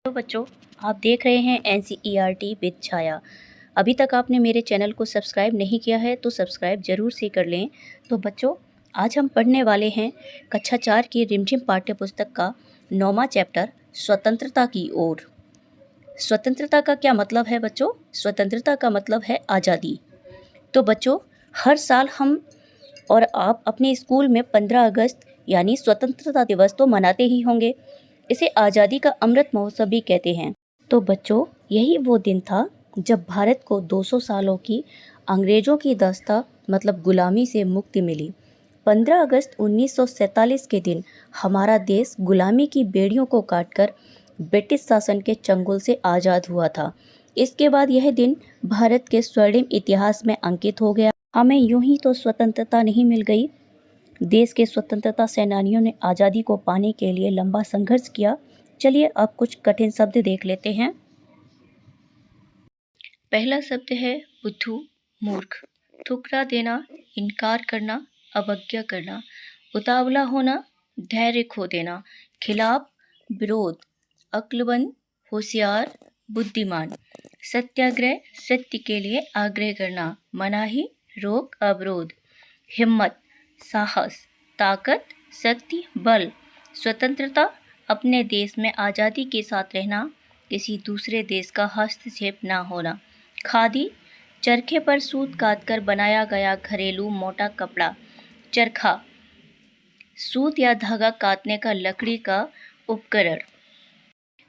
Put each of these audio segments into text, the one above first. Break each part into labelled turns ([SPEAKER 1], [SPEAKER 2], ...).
[SPEAKER 1] तो बच्चों, आप देख रहे हैं NCERT विद छाया। अभी तक आपने मेरे चैनल को सब्सक्राइब नहीं किया है तो सब्सक्राइब ज़रूर से कर लें। तो बच्चों, आज हम पढ़ने वाले हैं कक्षा 4 की रिमझिम पाठ्य पुस्तक का 9वां चैप्टर स्वतंत्रता की ओर। स्वतंत्रता का क्या मतलब है बच्चों? स्वतंत्रता का मतलब है आज़ादी। तो बच्चों, हर साल हम और आप अपने स्कूल में 15 अगस्त यानी स्वतंत्रता दिवस तो मनाते ही होंगे। इसे आज़ादी का अमृत महोत्सव भी कहते हैं। तो बच्चों, यही वो दिन था जब भारत को 200 सालों की अंग्रेज़ों की दास्ता मतलब गुलामी से मुक्ति मिली। 15 अगस्त 1947 के दिन हमारा देश गुलामी की बेड़ियों को काटकर ब्रिटिश शासन के चंगुल से आज़ाद हुआ था। इसके बाद यह दिन भारत के स्वर्णिम इतिहास में अंकित हो गया। हमें यूं ही तो स्वतंत्रता नहीं मिल गई। देश के स्वतंत्रता सेनानियों ने आज़ादी को पाने के लिए लंबा संघर्ष किया। चलिए अब कुछ कठिन शब्द देख लेते हैं। पहला शब्द है बुद्धू, मूर्ख। ठुकरा देना, इनकार करना, अवज्ञा करना। उतावला होना, धैर्य खो देना। खिलाफ, विरोध। अक्लमंद, होशियार, बुद्धिमान। सत्याग्रह, सत्य के लिए आग्रह करना। मनाही, रोक, अवरोध। हिम्मत, साहस, ताकत, शक्ति, बल। स्वतंत्रता, अपने देश में आज़ादी के साथ रहना, किसी दूसरे देश का हस्तक्षेप न होना। खादी, चरखे पर सूत काटकर बनाया गया घरेलू मोटा कपड़ा। चरखा, सूत या धागा काटने का लकड़ी का उपकरण।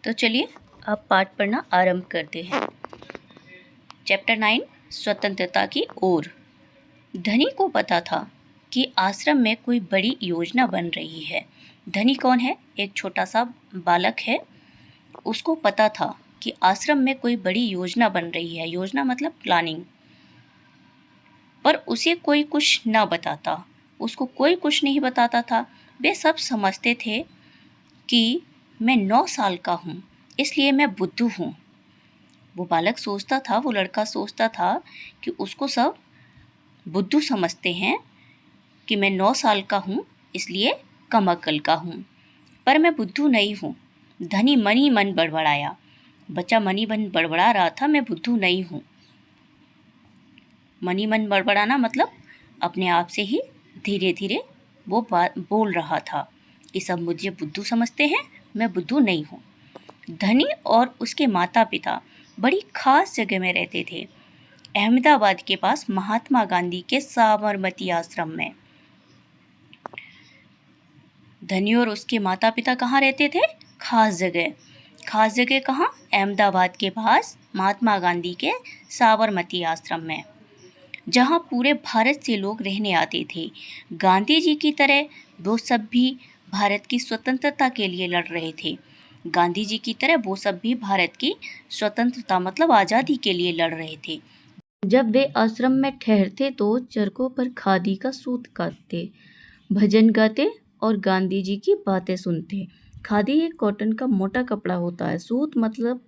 [SPEAKER 1] तो चलिए अब पाठ पढ़ना आरंभ करते हैं। चैप्टर 9, स्वतंत्रता की ओर। धनी को पता था कि आश्रम में कोई बड़ी योजना बन रही है। धनी कौन है? एक छोटा सा बालक है। उसको पता था कि आश्रम में कोई बड़ी योजना बन रही है। योजना मतलब प्लानिंग। पर उसे कोई कुछ ना बताता। उसको कोई कुछ नहीं बताता था। वे सब समझते थे कि मैं 9 साल का हूँ, इसलिए मैं बुद्धू हूँ। वो बालक सोचता था, वो लड़का सोचता था कि उसको सब बुद्धू समझते हैं कि मैं 9 साल का हूँ, इसलिए कम अक्ल का हूँ। पर मैं बुद्धू नहीं हूँ। धनी मनी मन बड़बड़ाया। बच्चा मनी मन बड़बड़ा रहा था, मैं बुद्धू नहीं हूँ। मनी मन बड़बड़ाना मतलब अपने आप से ही धीरे धीरे वो बात बोल रहा था कि सब मुझे बुद्धू समझते हैं, मैं बुद्धू नहीं हूँ। धनी और उसके माता पिता बड़ी खास जगह में रहते थे, अहमदाबाद के पास महात्मा गांधी के साबरमती आश्रम में। धनी और उसके माता पिता कहाँ रहते थे? खास जगह। खास जगह कहाँ? अहमदाबाद के पास महात्मा गांधी के साबरमती आश्रम में, जहाँ पूरे भारत से लोग रहने आते थे। गांधी जी की तरह वो सब भी भारत की स्वतंत्रता के लिए लड़ रहे थे। गांधी जी की तरह वो सब भी भारत की स्वतंत्रता मतलब आज़ादी के लिए लड़ रहे थे। जब वे आश्रम में ठहरते तो चरखों पर खादी का सूत काटते, भजन गाते और गांधी जी की बातें सुनते। खादी एक कॉटन का मोटा कपड़ा होता है। सूत मतलब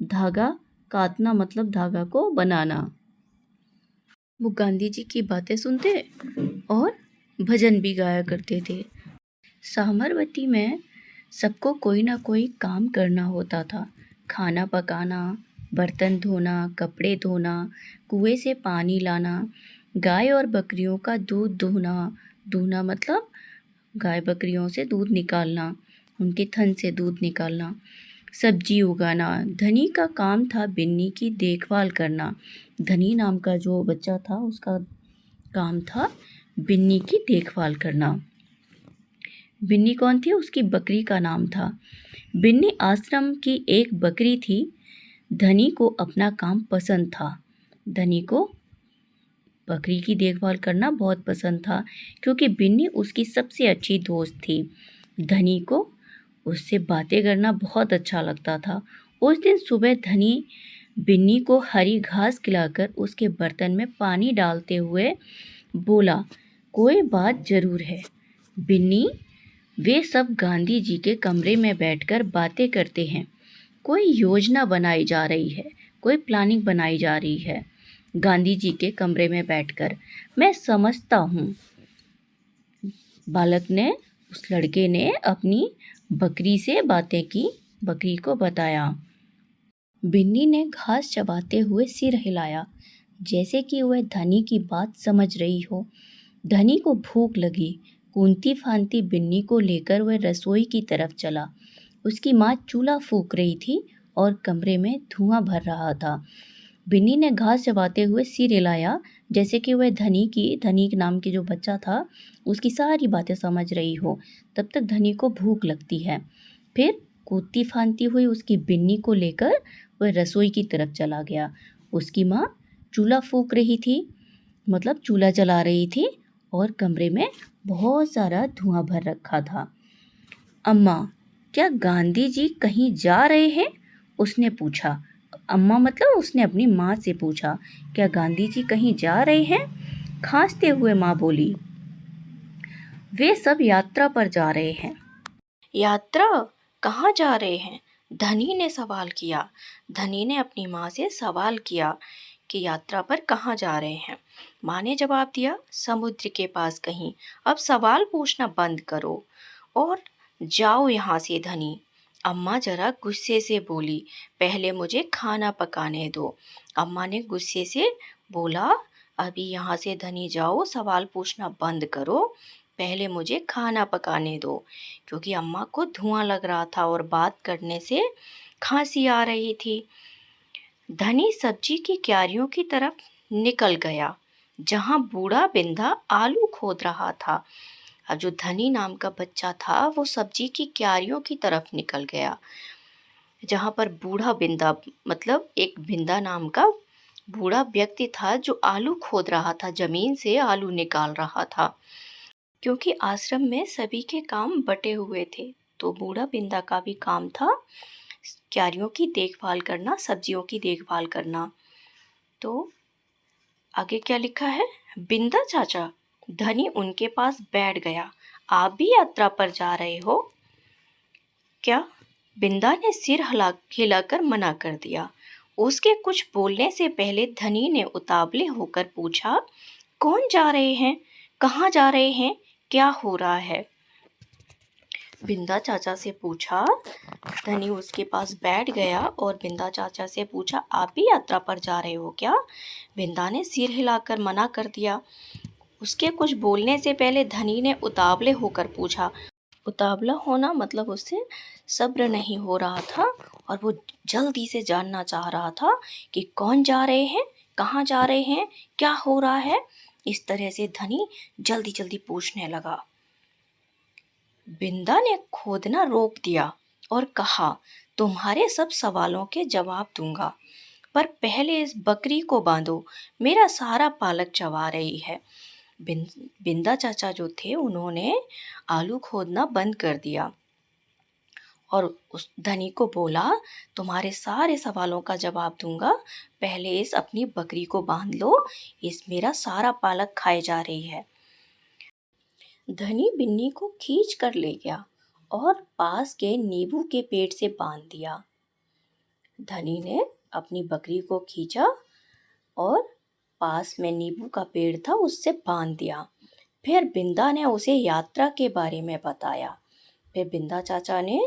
[SPEAKER 1] धागा, काटना मतलब धागा को बनाना। वो गांधी जी की बातें सुनते और भजन भी गाया करते थे। साबरमती में सबको कोई ना कोई काम करना होता था। खाना पकाना, बर्तन धोना, कपड़े धोना, कुएं से पानी लाना, गाय और बकरियों का दूध दूहना। दूहना मतलब गाय बकरियों से दूध निकालना, उनके थन से दूध निकालना। सब्जी उगाना। धनी का काम था बिन्नी की देखभाल करना। धनी नाम का जो बच्चा था उसका काम था बिन्नी की देखभाल करना। बिन्नी कौन थी? उसकी बकरी का नाम था। बिन्नी आश्रम की एक बकरी थी। धनी को अपना काम पसंद था। धनी को बकरी की देखभाल करना बहुत पसंद था क्योंकि बिन्नी उसकी सबसे अच्छी दोस्त थी। धनी को उससे बातें करना बहुत अच्छा लगता था। उस दिन सुबह धनी बिन्नी को हरी घास खिलाकर उसके बर्तन में पानी डालते हुए बोला, कोई बात जरूर है बिन्नी। वे सब गांधी जी के कमरे में बैठकर बातें करते हैं। कोई योजना बनाई जा रही है, कोई प्लानिंग बनाई जा रही है गांधी जी के कमरे में बैठकर। मैं समझता हूँ। बालक ने, उस लड़के ने अपनी बकरी से बातें की बकरी को बताया। बिन्नी ने घास चबाते हुए सिर हिलाया, जैसे कि वह धनी की बात समझ रही हो। धनी को भूख लगी। कूदती फांदती बिन्नी को लेकर वह रसोई की तरफ चला। उसकी माँ चूल्हा फूंक रही थी और कमरे में धुआं भर रहा था। बिन्नी ने घास चबाते हुए सिर हिलाया, जैसे कि वह धनी नाम के जो बच्चा था उसकी सारी बातें समझ रही हो। तब तक धनी को भूख लगती है। फिर कूदती फांदती हुई उसकी बिन्नी को लेकर वह रसोई की तरफ चला गया। उसकी माँ चूल्हा फूंक रही थी, मतलब चूल्हा जला रही थी, और कमरे में बहुत सारा धुआं भर रखा था। अम्मा, क्या गांधी जी कहीं जा रहे हैं? उसने पूछा। अम्मा मतलब उसने अपनी माँ से पूछा, क्या गांधी जी कहीं जा रहे हैं? खांसते हुए माँ बोली, वे सब यात्रा पर जा रहे हैं। यात्रा? कहाँ जा रहे हैं? धनी ने सवाल किया। धनी ने अपनी माँ से सवाल किया कि यात्रा पर कहाँ जा रहे हैं। माँ ने जवाब दिया, समुद्र के पास कहीं। अब सवाल पूछना बंद करो और जाओ यहाँ से धनी। अम्मा जरा गुस्से से बोली, पहले मुझे खाना पकाने दो। अम्मा ने गुस्से से बोला, अभी यहाँ से धनी जाओ, सवाल पूछना बंद करो, पहले मुझे खाना पकाने दो। क्योंकि अम्मा को धुआं लग रहा था और बात करने से खांसी आ रही थी। धनी सब्जी की क्यारियों की तरफ निकल गया, जहां बूढ़ा बिंदा आलू खोद रहा था। अब जो धनी नाम का बच्चा था वो सब्जी की क्यारियों की तरफ निकल गया, जहां पर बूढ़ा बिंदा मतलब एक बिंदा नाम का बूढ़ा व्यक्ति था जो आलू खोद रहा था, जमीन से आलू निकाल रहा था। क्योंकि आश्रम में सभी के काम बटे हुए थे, तो बूढ़ा बिंदा का भी काम था क्यारियों की देखभाल करना, सब्जियों की देखभाल करना। तो आगे क्या लिखा है? बिंदा चाचा, धनी उनके पास बैठ गया। आप भी यात्रा पर जा रहे हो क्या? बिंदा ने सिर हिलाकर मना कर दिया। उसके कुछ बोलने से पहले धनी ने उतावले होकर पूछा, कौन जा रहे हैं? कहाँ जा रहे हैं? क्या हो रहा है? बिंदा चाचा से पूछा। धनी उसके पास बैठ गया और बिंदा चाचा से पूछा, आप भी यात्रा पर जा रहे हो क्या? बिंदा ने सिर हिलाकर मना कर दिया। उसके कुछ बोलने से पहले धनी ने उतावले होकर पूछा। उतावला होना मतलब उससे सब्र नहीं हो रहा था और वो जल्दी से जानना चाह रहा था कि कौन जा रहे हैं, कहाँ जा रहे हैं, क्या हो रहा है। इस तरह से धनी जल्दी जल्दी पूछने लगा। बिंदा ने खोदना रोक दिया और कहा, तुम्हारे सब सवालों के जवाब दूंगा, पर पहले इस बकरी को बांधो, मेरा सारा पालक चबा रही है। बिंदा चाचा जो थे उन्होंने आलू खोदना बंद कर दिया और उस धनी को बोला, तुम्हारे सारे सवालों का जवाब दूंगा, पहले इस अपनी बकरी को बांध लो, इस मेरा सारा पालक खाए जा रही है। धनी बिन्नी को खींच कर ले गया और पास के नींबू के पेड़ से बांध दिया। धनी ने अपनी बकरी को खींचा और पास में नींबू का पेड़ था उससे बांध दिया। फिर बिंदा ने उसे यात्रा के बारे में बताया। फिर बिंदा चाचा ने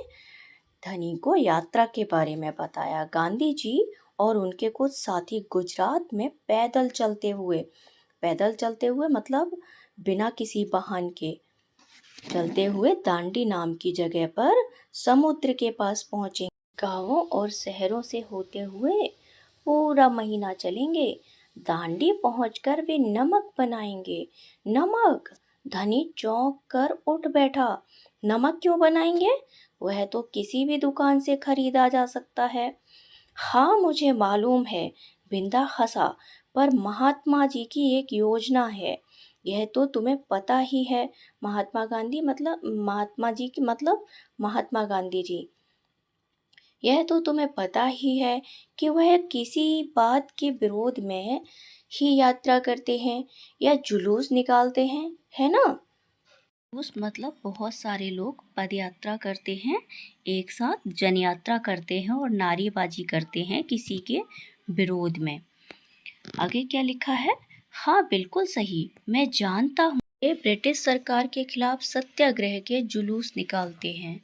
[SPEAKER 1] धनी को यात्रा के बारे में बताया। गांधी जी और उनके कुछ साथी गुजरात में पैदल चलते हुए मतलब बिना किसी वाहन के चलते हुए दांडी नाम की जगह पर समुद्र के पास पहुंचे। गांवों और शहरों से होते हुए पूरा महीना चलेंगे। दांडी पहुंचकर वे नमक बनाएंगे। नमक? धनी चौंक कर उठ बैठा। नमक क्यों बनाएंगे? वह तो किसी भी दुकान से खरीदा जा सकता है। हाँ मुझे मालूम है, बिंदा हंसा, पर महात्मा जी की एक योजना है, यह तो तुम्हें पता ही है। महात्मा गांधी मतलब महात्मा जी की मतलब महात्मा गांधी जी, यह तो तुम्हें पता ही है कि वह किसी बात के विरोध में ही यात्रा करते हैं या जुलूस निकालते हैं, है ना? जुलूस मतलब बहुत सारे लोग पद यात्रा करते हैं, एक साथ जन यात्रा करते हैं और नारेबाजी करते हैं किसी के विरोध में। आगे क्या लिखा है? हाँ बिल्कुल सही, मैं जानता हूँ ये ब्रिटिश सरकार के खिलाफ सत्याग्रह के जुलूस निकालते हैं।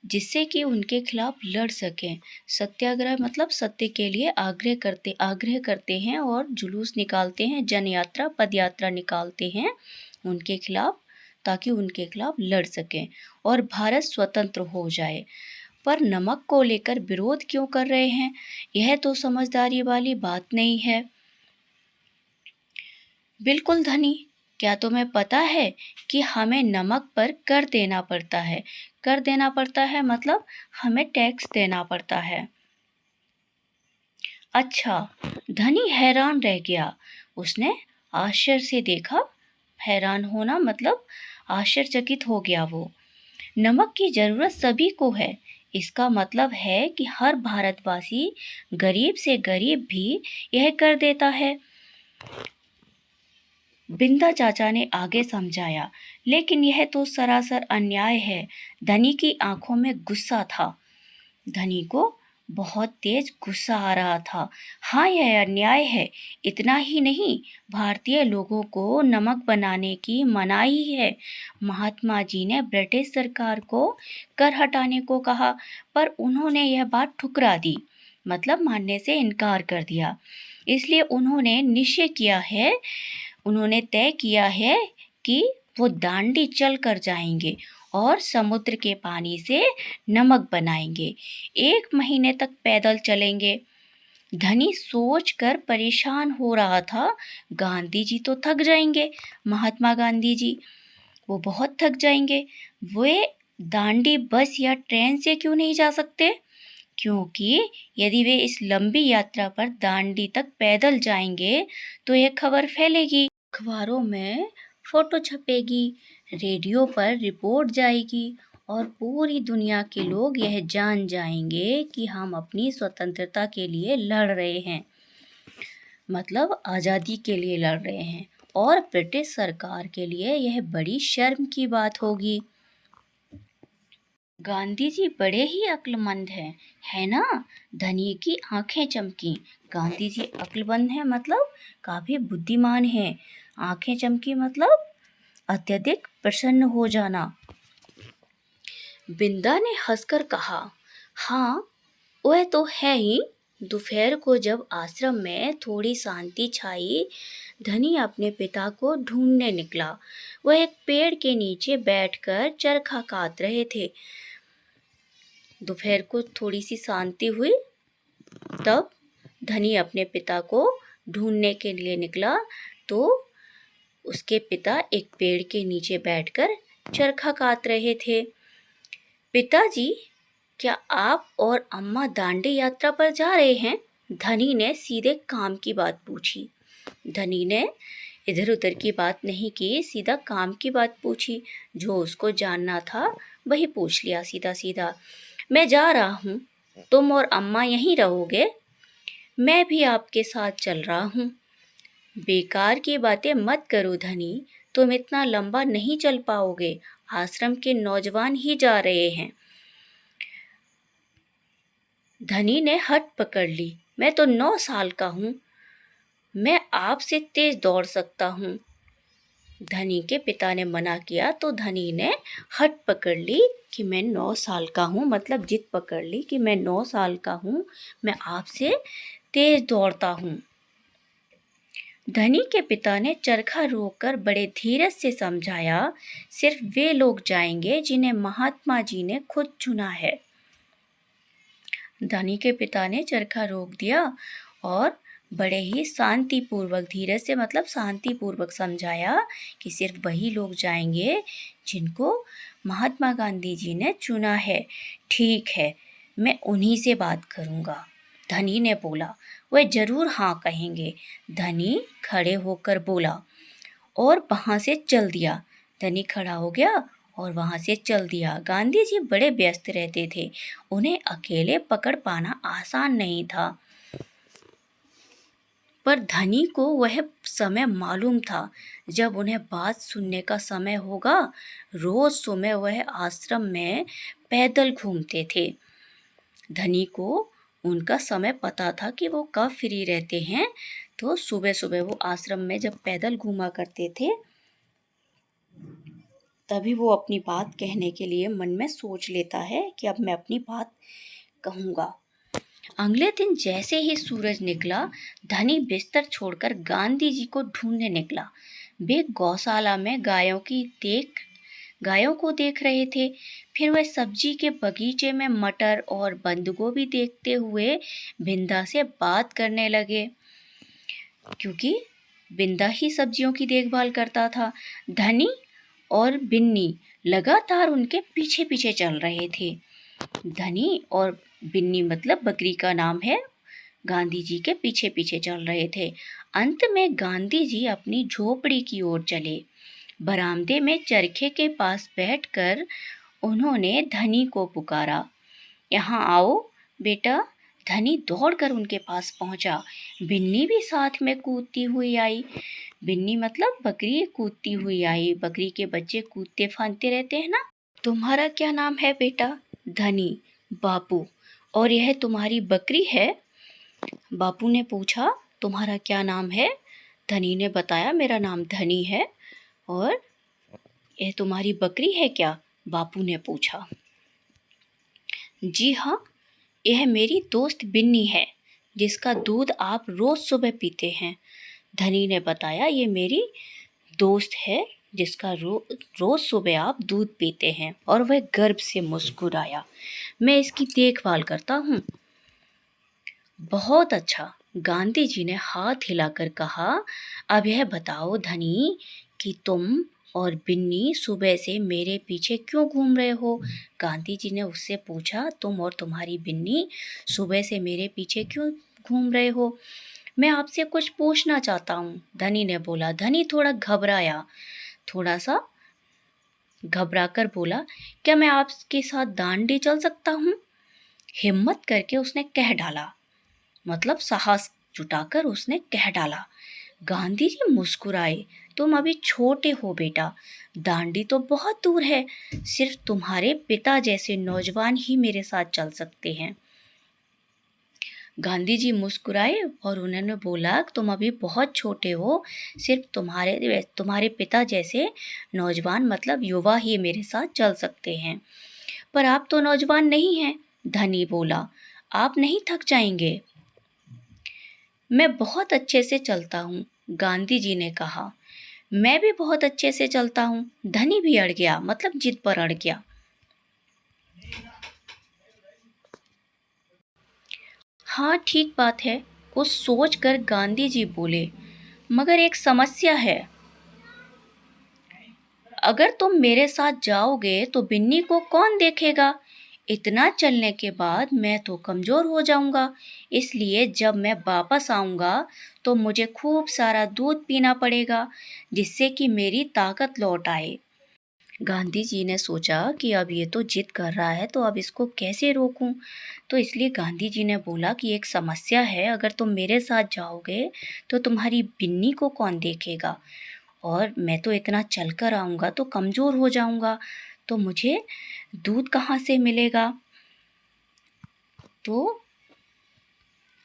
[SPEAKER 1] जिससे कि उनके खिलाफ लड़ सकें। सत्याग्रह मतलब सत्य के लिए आग्रह करते हैं और जुलूस निकालते हैं, जन यात्रा, पद यात्रा निकालते हैं उनके खिलाफ, ताकि उनके खिलाफ लड़ सकें और भारत स्वतंत्र हो जाए। पर नमक को लेकर विरोध क्यों कर रहे हैं? यह तो समझदारी वाली बात नहीं है। बिल्कुल धनी, क्या तुम्हें पता है कि हमें नमक पर कर देना पड़ता है? कर देना पड़ता है मतलब हमें टैक्स देना पड़ता है। अच्छा, धनी हैरान रह गया। उसने आश्चर्य से देखा। हैरान होना मतलब आश्चर्यचकित हो गया वो। नमक की जरूरत सभी को है। इसका मतलब है कि हर भारतवासी, गरीब से गरीब भी यह कर देता है। बिंदा चाचा ने आगे समझाया, लेकिन यह तो सरासर अन्याय है। धनी की आंखों में गुस्सा था। धनी को बहुत तेज गुस्सा आ रहा था। हाँ, यह अन्याय है। इतना ही नहीं, भारतीय लोगों को नमक बनाने की मनाही है। महात्मा जी ने ब्रिटिश सरकार को कर हटाने को कहा, पर उन्होंने यह बात ठुकरा दी, मतलब मानने से इनकार कर दिया। इसलिए उन्होंने तय किया है कि वो दांडी चल कर जाएंगे और समुद्र के पानी से नमक बनाएंगे। 1 महीने तक पैदल चलेंगे। धनी सोचकर परेशान हो रहा था। गांधी जी तो थक जाएंगे, महात्मा गांधी जी, वो बहुत थक जाएंगे। वे दांडी बस या ट्रेन से क्यों नहीं जा सकते? क्योंकि यदि वे इस लंबी यात्रा पर दांडी तक पैदल जाएंगे तो यह खबर फैलेगी, अखबारों में फोटो छपेगी, रेडियो पर रिपोर्ट जाएगी और पूरी दुनिया के लोग यह जान जाएंगे कि हम अपनी स्वतंत्रता के लिए लड़ रहे हैं, मतलब आज़ादी के लिए लड़ रहे हैं। और ब्रिटिश सरकार के लिए यह बड़ी शर्म की बात होगी। गांधी जी बड़े ही अक्लमंद हैं, है ना? धनी की आंखें चमकी। गांधी जी अक्लमंद हैं मतलब काफी बुद्धिमान हैं। आंखें चमकी मतलब अत्यधिक प्रसन्न हो जाना। बिंदा ने हंसकर कहा, हाँ, वह तो है ही। दोपहर को जब आश्रम में थोड़ी शांति छाई, धनी अपने पिता को ढूंढने निकला। वह एक पेड़ के नीचे बैठकर चरखा काट रहे थे। दोपहर को थोड़ी सी शांति हुई, तब धनी अपने पिता को ढूंढने के लिए निकला तो उसके पिता एक पेड़ के नीचे बैठकर चरखा काट रहे थे। पिताजी, क्या आप और अम्मा दांडी यात्रा पर जा रहे हैं? धनी ने सीधे काम की बात पूछी। धनी ने इधर उधर की बात नहीं की, सीधा काम की बात पूछी। जो उसको जानना था वही पूछ लिया सीधा सीधा। मैं जा रहा हूँ, तुम और अम्मा यहीं रहोगे? मैं भी आपके साथ चल रहा हूँ। बेकार की बातें मत करो धनी, तुम इतना लंबा नहीं चल पाओगे। आश्रम के नौजवान ही जा रहे हैं। धनी ने हट पकड़ ली। मैं तो 9 साल का हूँ, मैं आपसे तेज दौड़ सकता हूँ। धनी के पिता ने मना किया तो धनी ने हट पकड़ ली कि मैं 9 साल का हूँ, मतलब जिद पकड़ ली कि मैं 9 साल का हूँ, मैं आपसे तेज दौड़ता हूँ। धनी के पिता ने चरखा रोककर बड़े धीरज से समझाया, सिर्फ वे लोग जाएंगे जिन्हें महात्मा जी ने खुद चुना है। धनी के पिता ने चरखा रोक दिया और बड़े ही शांतिपूर्वक, धीरज से मतलब शांतिपूर्वक समझाया कि सिर्फ वही लोग जाएंगे जिनको महात्मा गांधी जी ने चुना है। ठीक है, मैं उन्हीं से बात करूँगा, धनी ने बोला। वह जरूर हाँ कहेंगे, धनी खड़े होकर बोला और वहाँ से चल दिया। धनी खड़ा हो गया और वहाँ से चल दिया। गांधी जी बड़े व्यस्त रहते थे, उन्हें अकेले पकड़ पाना आसान नहीं था, पर धनी को वह समय मालूम था जब उन्हें बात सुनने का समय होगा। रोज सुबह वह आश्रम में पैदल घूमते थे। धनी को उनका समय पता था कि वो कब फ्री रहते हैं, तो सुबह सुबह वो आश्रम में जब पैदल घूमा करते थे तभी वो अपनी बात कहने के लिए मन में सोच लेता है कि अब मैं अपनी बात कहूँगा। अगले दिन जैसे ही सूरज निकला, धनी बिस्तर छोड़कर गांधी जी को ढूंढने निकला। वे गौशाला में गायों को देख रहे थे। फिर वह सब्जी के बगीचे में मटर और बंद गोभी देखते हुए बिंदा से बात करने लगे, क्योंकि बिंदा ही सब्जियों की देखभाल करता था। धनी और बिन्नी लगातार उनके पीछे पीछे चल रहे थे। धनी और बिन्नी मतलब बकरी का नाम है, गांधी जी के पीछे पीछे चल रहे थे। अंत में गांधी जी अपनी झोपड़ी की ओर चले। बरामदे में चरखे के पास बैठकर उन्होंने धनी को पुकारा, यहाँ आओ बेटा। धनी दौड़कर उनके पास पहुंचा। बिन्नी भी साथ में कूदती हुई आई। बिन्नी मतलब बकरी कूदती हुई आई। बकरी के बच्चे कूदते फांदते रहते हैं ना। तुम्हारा क्या नाम है बेटा? धनी। बापू। और यह तुम्हारी बकरी है? बापू ने पूछा। तुम्हारा क्या नाम है? धनी ने बताया, मेरा नाम धनी है। और यह तुम्हारी बकरी है क्या? बापू ने पूछा। जी हाँ, यह मेरी दोस्त बिन्नी है, जिसका दूध आप रोज सुबह पीते हैं। धनी ने बताया, ये मेरी दोस्त है जिसका रोज सुबह आप दूध पीते हैं। और वह गर्व से मुस्कुराया। मैं इसकी देखभाल करता हूँ। बहुत अच्छा, गांधी जी ने हाथ हिलाकर कहा। अब यह बताओ धनी कि तुम और बिन्नी सुबह से मेरे पीछे क्यों घूम रहे हो? गांधी जी ने उससे पूछा, तुम और तुम्हारी बिन्नी सुबह से मेरे पीछे क्यों घूम रहे हो? मैं आपसे कुछ पूछना चाहता हूँ, धनी ने बोला। धनी थोड़ा सा घबराकर बोला, क्या मैं आपके साथ दांडी चल सकता हूँ? हिम्मत करके उसने कह डाला, मतलब साहस जुटाकर उसने कह डाला। गांधी जी मुस्कुराए। तुम अभी छोटे हो बेटा, दांडी तो बहुत दूर है। सिर्फ तुम्हारे पिता जैसे नौजवान ही मेरे साथ चल सकते हैं। गांधी जी मुस्कुराए और उन्होंने बोला, तुम अभी बहुत छोटे हो, सिर्फ तुम्हारे पिता जैसे नौजवान मतलब युवा ही मेरे साथ चल सकते हैं। पर आप तो नौजवान नहीं हैं, धनी बोला। आप नहीं थक जाएंगे? मैं बहुत अच्छे से चलता हूँ, गांधी जी ने कहा। मैं भी बहुत अच्छे से चलता हूँ। धनी भी अड़ गया, मतलब जिद पर अड़ गया। हाँ ठीक बात है, कुछ सोचकर गांधी जी बोले, मगर एक समस्या है। अगर तुम मेरे साथ जाओगे तो बिन्नी को कौन देखेगा? इतना चलने के बाद मैं तो कमज़ोर हो जाऊंगा। इसलिए जब मैं वापस आऊंगा तो मुझे खूब सारा दूध पीना पड़ेगा, जिससे कि मेरी ताकत लौट आए। गांधी जी ने सोचा कि अब ये तो जिद कर रहा है, तो अब इसको कैसे रोकूं? तो इसलिए गांधी जी ने बोला कि एक समस्या है, अगर तुम मेरे साथ जाओगे तो तुम्हारी बिन्नी को कौन देखेगा? और मैं तो इतना चल कर आऊँगा तो कमज़ोर हो जाऊँगा, तो मुझे दूध कहाँ से मिलेगा? तो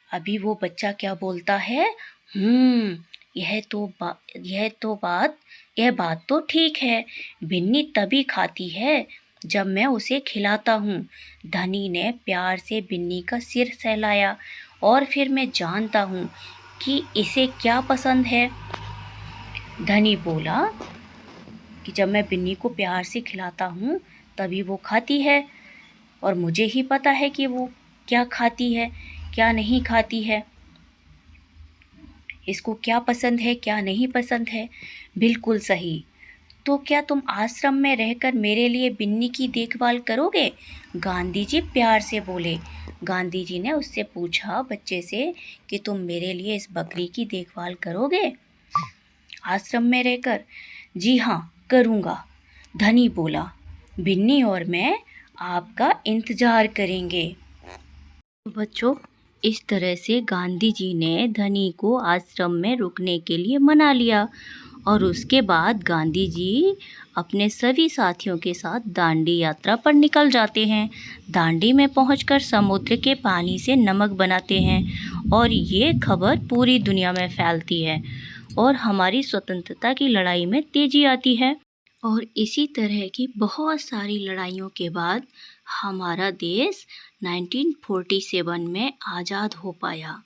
[SPEAKER 1] अभी वो बच्चा क्या बोलता है, यह बात तो ठीक है। बिन्नी तभी खाती है जब मैं उसे खिलाता हूँ। धनी ने प्यार से बिन्नी का सिर सहलाया, और फिर मैं जानता हूँ कि इसे क्या पसंद है। धनी बोला कि जब मैं बिन्नी को प्यार से खिलाता हूँ तभी वो खाती है, और मुझे ही पता है कि वो क्या खाती है, क्या नहीं खाती है, इसको क्या पसंद है, क्या नहीं पसंद है। बिल्कुल सही। तो क्या तुम आश्रम में रहकर मेरे लिए बिन्नी की देखभाल करोगे? गांधी जी प्यार से बोले। गांधी जी ने उससे पूछा, बच्चे से, कि तुम मेरे लिए इस बकरी की देखभाल करोगे आश्रम में रहकर? जी हाँ, करूँगा, धनी बोला। बिन्नी और मैं आपका इंतज़ार करेंगे। बच्चों, इस तरह से गांधी जी ने धनी को आश्रम में रुकने के लिए मना लिया, और उसके बाद गांधी जी अपने सभी साथियों के साथ दांडी यात्रा पर निकल जाते हैं। दांडी में पहुंचकर समुद्र के पानी से नमक बनाते हैं, और ये खबर पूरी दुनिया में फैलती है, और हमारी स्वतंत्रता की लड़ाई में तेजी आती है। और इसी तरह की बहुत सारी लड़ाइयों के बाद हमारा देश 1947 में आज़ाद हो पाया।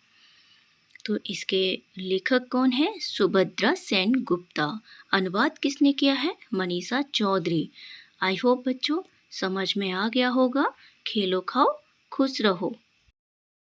[SPEAKER 1] तो इसके लेखक कौन है? सुभद्रा सेन गुप्ता। अनुवाद किसने किया है? मनीषा चौधरी। आई होप बच्चों समझ में आ गया होगा। खेलो खाओ खुश रहो।